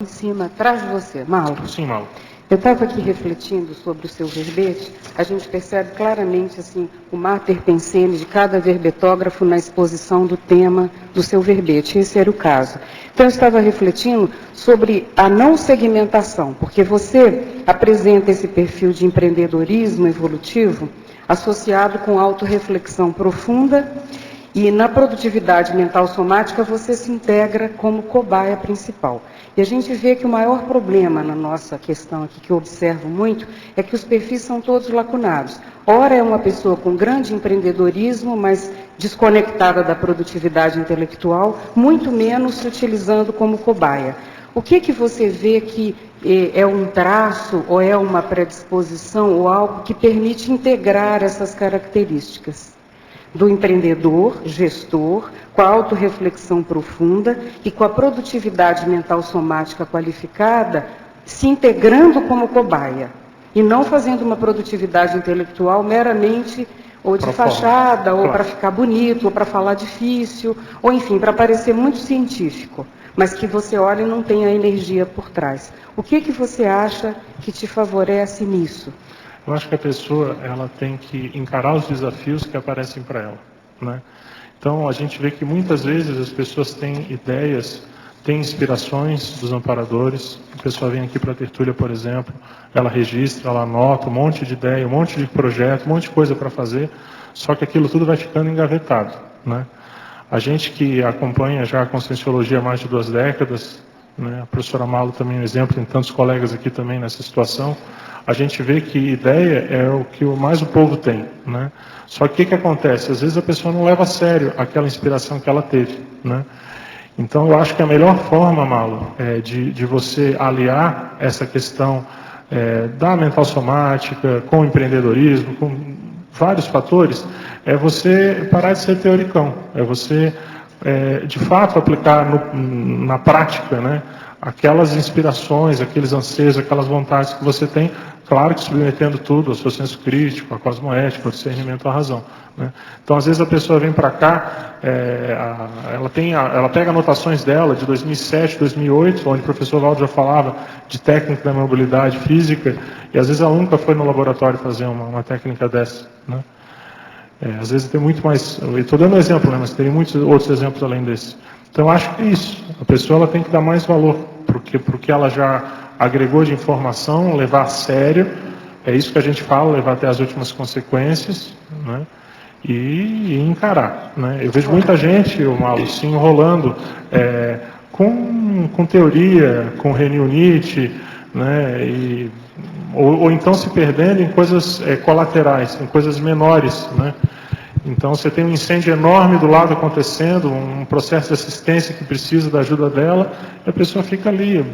Em cima, atrás de você, Mauro. Sim, Mauro. Eu estava aqui refletindo sobre o seu verbete, a gente percebe claramente assim, o mater pensene de cada verbetógrafo na exposição do tema do seu verbete, esse era o caso. Então eu estava refletindo sobre a não segmentação, porque você apresenta esse perfil de empreendedorismo evolutivo associado com autorreflexão profunda e na produtividade mental somática você se integra como cobaia principal. E a gente vê que o maior problema na nossa questão aqui, que eu observo muito, é que os perfis são todos lacunados. Ora é uma pessoa com grande empreendedorismo, mas desconectada da produtividade intelectual, muito menos se utilizando como cobaia. O que você vê que é um traço, ou é uma predisposição, ou algo que permite integrar essas características? Do empreendedor, gestor, com a autorreflexão profunda e com a produtividade mental somática qualificada, se integrando como cobaia, e não fazendo uma produtividade intelectual meramente ou de fachada, ou para ficar bonito, ou para falar difícil, ou enfim, para parecer muito científico, mas que você olha e não tem a energia por trás. O que você acha que te favorece nisso? Eu acho que a pessoa ela tem que encarar os desafios que aparecem para ela, né? Então a gente vê que muitas vezes as pessoas têm ideias, têm inspirações dos amparadores. A pessoa vem aqui para a tertúlia, por exemplo, ela registra, ela anota um monte de ideia, um monte de projeto, um monte de coisa para fazer, só que aquilo tudo vai ficando engavetado, né? A gente que acompanha já a Conscienciologia há mais de 2 décadas, né? A professora Malo também é um exemplo, tem tantos colegas aqui também nessa situação. A gente vê que ideia é o que mais o povo tem, né? Só que o que acontece? Às vezes a pessoa não leva a sério aquela inspiração que ela teve, né? Então eu acho que a melhor forma, Malo, de você aliar essa questão da mental somática com o empreendedorismo, com vários fatores, é você parar de ser teoricão, é você de fato aplicar na prática, né, aquelas inspirações, aqueles anseios, aquelas vontades que você tem, claro que submetendo tudo ao seu senso crítico, à cosmoética, ao discernimento, à razão, né? Então, às vezes a pessoa vem para cá, ela pega anotações dela de 2007, 2008, onde o professor Valdo já falava de técnica da mobilidade física, e às vezes ela nunca foi no laboratório fazer uma técnica dessa, né? Às vezes tem muito mais, eu estou dando um exemplo, né, mas tem muitos outros exemplos além desse. Então, eu acho que é isso. A pessoa ela tem que dar mais valor porque ela já agregou de informação, levar a sério. É isso que a gente fala, levar até as últimas consequências, né, e encarar, né. Eu vejo muita gente, Mauro, se enrolando com teoria, com reuniunite, né, ou então se perdendo em coisas colaterais, em coisas menores, né. Então você tem um incêndio enorme do lado acontecendo, um processo de assistência que precisa da ajuda dela, e a pessoa fica ali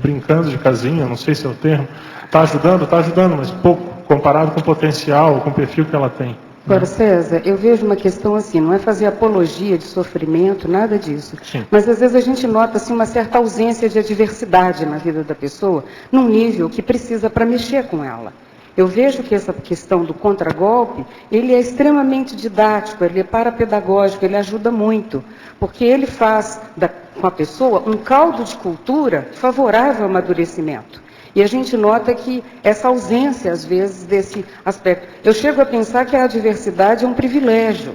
brincando de casinha, não sei se é o termo. Está ajudando, mas pouco, comparado com o potencial, com o perfil que ela tem. Agora, César, eu vejo uma questão assim, não é fazer apologia de sofrimento, nada disso. Sim. Mas às vezes a gente nota assim, uma certa ausência de adversidade na vida da pessoa, num nível que precisa para mexer com ela. Eu vejo que essa questão do contragolpe, ele é extremamente didático, ele é parapedagógico, ele ajuda muito, porque ele faz com a pessoa um caldo de cultura favorável ao amadurecimento. E a gente nota que essa ausência, às vezes, desse aspecto. Eu chego a pensar que a adversidade é um privilégio,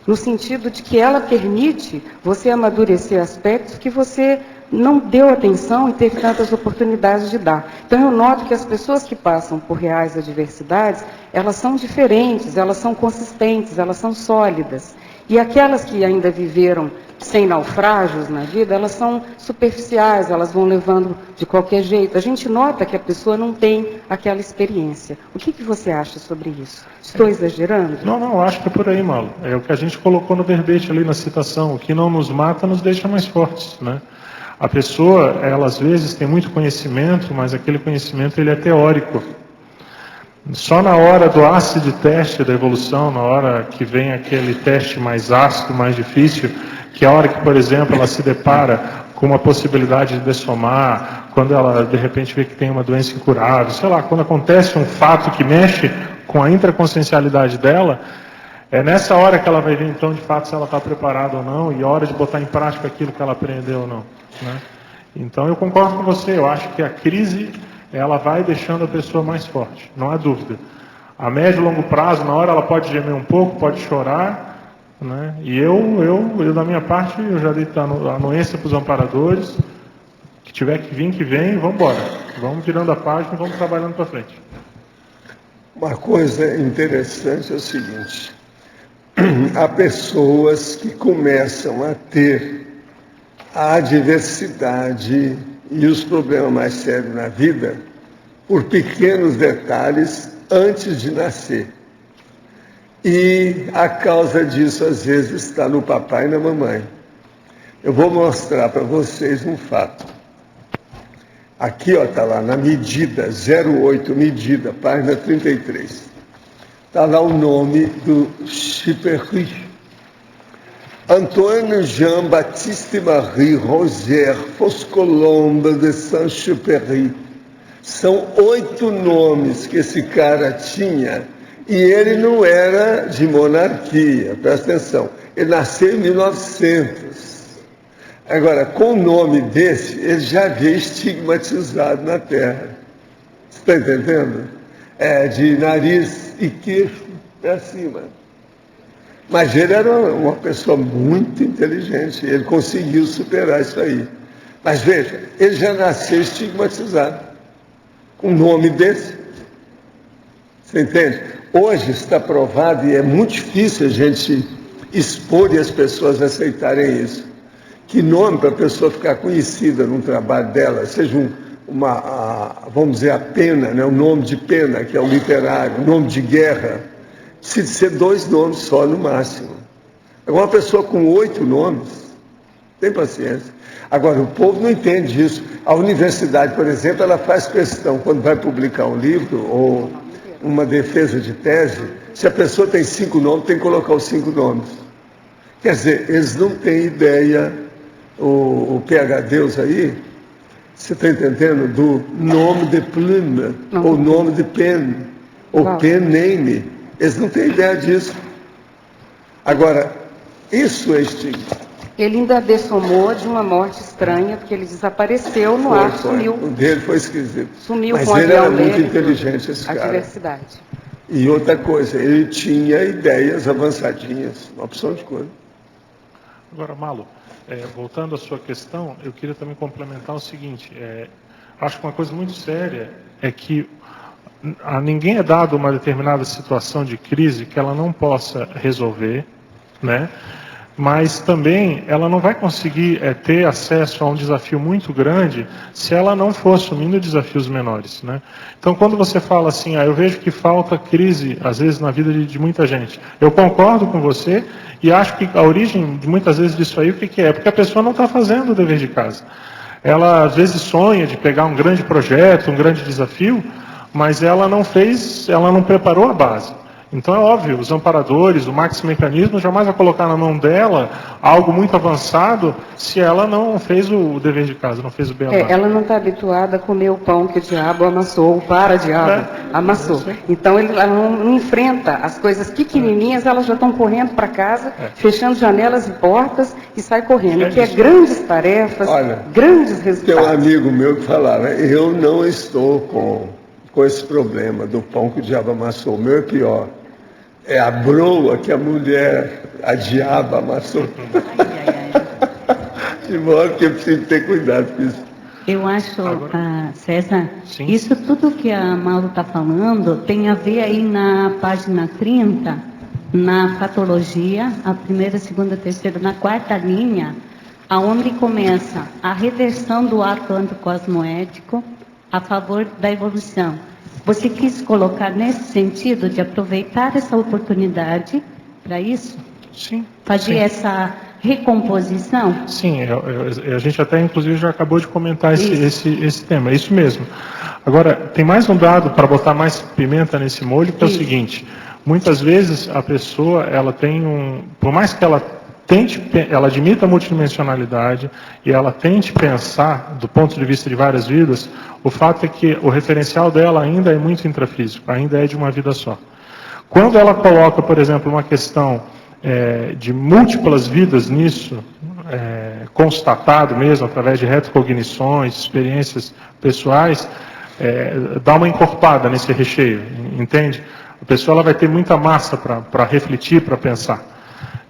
no sentido de que ela permite você amadurecer aspectos que você não deu atenção e teve tantas oportunidades de dar. Então, eu noto que as pessoas que passam por reais adversidades, elas são diferentes, elas são consistentes, elas são sólidas. E aquelas que ainda viveram sem naufrágios na vida, elas são superficiais, elas vão levando de qualquer jeito. A gente nota que a pessoa não tem aquela experiência. O que você acha sobre isso? Estou exagerando? Não, acho que é por aí, Malo. É o que a gente colocou no verbete ali na citação. O que não nos mata nos deixa mais fortes, né? A pessoa, ela às vezes tem muito conhecimento, mas aquele conhecimento ele é teórico. Só na hora do ácido teste da evolução, na hora que vem aquele teste mais ácido, mais difícil, que é a hora que, por exemplo, ela se depara com uma possibilidade de dessomar, quando ela de repente vê que tem uma doença incurável, sei lá, quando acontece um fato que mexe com a intraconsciencialidade dela, é nessa hora que ela vai ver então de fato se ela está preparada ou não, e a hora de botar em prática aquilo que ela aprendeu ou não, né? Então eu concordo com você, eu acho que a crise ela vai deixando a pessoa mais forte, não há dúvida. A médio e longo prazo, na hora ela pode gemer um pouco, pode chorar, né? E eu da minha parte, eu já dei a anuência para os amparadores, que tiver que vir, que vem, vamos embora. Vamos virando a página e vamos trabalhando para frente. Uma coisa interessante é o seguinte, há pessoas que começam a ter a adversidade e os problemas mais sérios na vida por pequenos detalhes antes de nascer. E a causa disso, às vezes, está no papai e na mamãe. Eu vou mostrar para vocês um fato. Aqui, está lá na medida, 08 medida, página 33. Está lá o nome do Chipperry. Antoine Jean-Baptiste Marie Roger Foscolombe de Saint-Exupéry. São 8 nomes que esse cara tinha, e ele não era de monarquia, presta atenção. Ele nasceu em 1900. Agora, com o nome desse, ele já veio estigmatizado na Terra. Você está entendendo? De nariz e queixo para cima. Mas ele era uma pessoa muito inteligente, ele conseguiu superar isso aí. Mas veja, ele já nasceu estigmatizado, com um nome desse. Você entende? Hoje está provado, e é muito difícil a gente expor e as pessoas aceitarem isso. Que nome para a pessoa ficar conhecida no trabalho dela, seja vamos dizer, a pena, né? O nome de pena, que é o literário, o nome de guerra, precisa ser 2 nomes só no máximo. Agora, uma pessoa com 8 nomes, tem paciência. Agora, o povo não entende isso. A universidade, por exemplo, ela faz questão, quando vai publicar um livro ou uma defesa de tese, se a pessoa tem 5 nomes, tem que colocar os 5 nomes. Quer dizer, eles não têm ideia, o PhDs aí, você está entendendo, do nome de plume, ou nome de pen, ou pen name. Eles não têm ideia disso. Agora, isso é estigma. Ele ainda dessomou de uma morte estranha, porque ele desapareceu no ar, sumiu. O dele foi esquisito. Sumiu mas com ele era muito dele, inteligente, esse cara. A diversidade. E outra coisa, ele tinha ideias avançadinhas, uma opção de coisa. Agora, Malu, voltando à sua questão, eu queria também complementar o seguinte. Acho que uma coisa muito séria é que a ninguém é dado uma determinada situação de crise que ela não possa resolver, né? Mas também ela não vai conseguir ter acesso a um desafio muito grande se ela não for assumindo desafios menores, né? Então, quando você fala assim, eu vejo que falta crise, às vezes, na vida de muita gente, eu concordo com você e acho que a origem de muitas vezes disso aí, o que é? Porque a pessoa não está fazendo o dever de casa. Ela, às vezes, sonha de pegar um grande projeto, um grande desafio, mas ela não fez, ela não preparou a base. Então é óbvio, os amparadores, o Max Mecanismo jamais vai colocar na mão dela algo muito avançado se ela não fez o dever de casa, não fez o beabá. Ela não está habituada a comer o pão que o diabo amassou, o para-diabo amassou. Então ela não enfrenta as coisas pequenininhas, elas já estão correndo para casa, fechando janelas e portas e sai correndo. Que é grandes tarefas, grandes resultados. Tem um amigo meu que falava, eu não estou com esse problema do pão que o diabo amassou, o meu é pior. É a broa que a mulher, a diaba amassou. De modo que eu preciso ter cuidado com isso. Eu acho, César, isso tudo que a Mauro está falando tem a ver aí na página 30, na patologia, a primeira, segunda, terceira, na 4ª linha, aonde começa a reversão do ato anticosmoético a favor da evolução. Você quis colocar nesse sentido de aproveitar essa oportunidade para isso? Sim. Fazer essa recomposição? Sim, a gente até inclusive já acabou de comentar esse tema, é isso mesmo. Agora, tem mais um dado para botar mais pimenta nesse molho, que é o seguinte, muitas vezes a pessoa, ela tem por mais que ela admita a multidimensionalidade e ela tente pensar do ponto de vista de várias vidas, o fato é que o referencial dela ainda é muito intrafísico, ainda é de uma vida só. Quando ela coloca, por exemplo, uma questão de múltiplas vidas nisso, constatado mesmo, através de retrocognições, experiências pessoais, dá uma encorpada nesse recheio, entende? A pessoa ela vai ter muita massa para refletir, para pensar.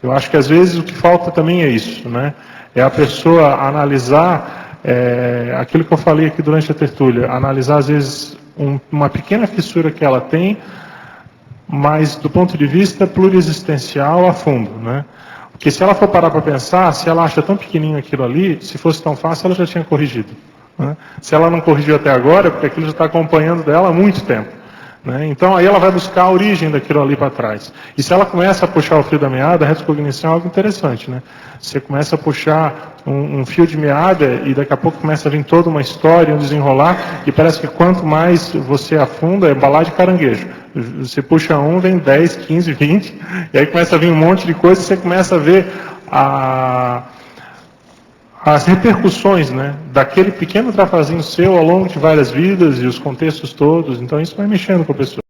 Eu acho que às vezes o que falta também é isso, né? É a pessoa analisar aquilo que eu falei aqui durante a tertúlia, analisar às vezes uma pequena fissura que ela tem, mas do ponto de vista pluriexistencial a fundo, né? Porque se ela for parar para pensar, se ela acha tão pequenininho aquilo ali, se fosse tão fácil, ela já tinha corrigido, né? Se ela não corrigiu até agora, é porque aquilo já está acompanhando dela há muito tempo, né? Então aí ela vai buscar a origem daquilo ali para trás. E se ela começa a puxar o fio da meada, a retrocognição é algo interessante, né? Você começa a puxar um fio de meada e daqui a pouco começa a vir toda uma história, um desenrolar, e parece que quanto mais você afunda, é balar de caranguejo. Você puxa um, vem 10, 15, 20, e aí começa a vir um monte de coisa e você começa a ver as repercussões, né, daquele pequeno trafazinho seu ao longo de várias vidas e os contextos todos. Então isso vai mexendo com a pessoa.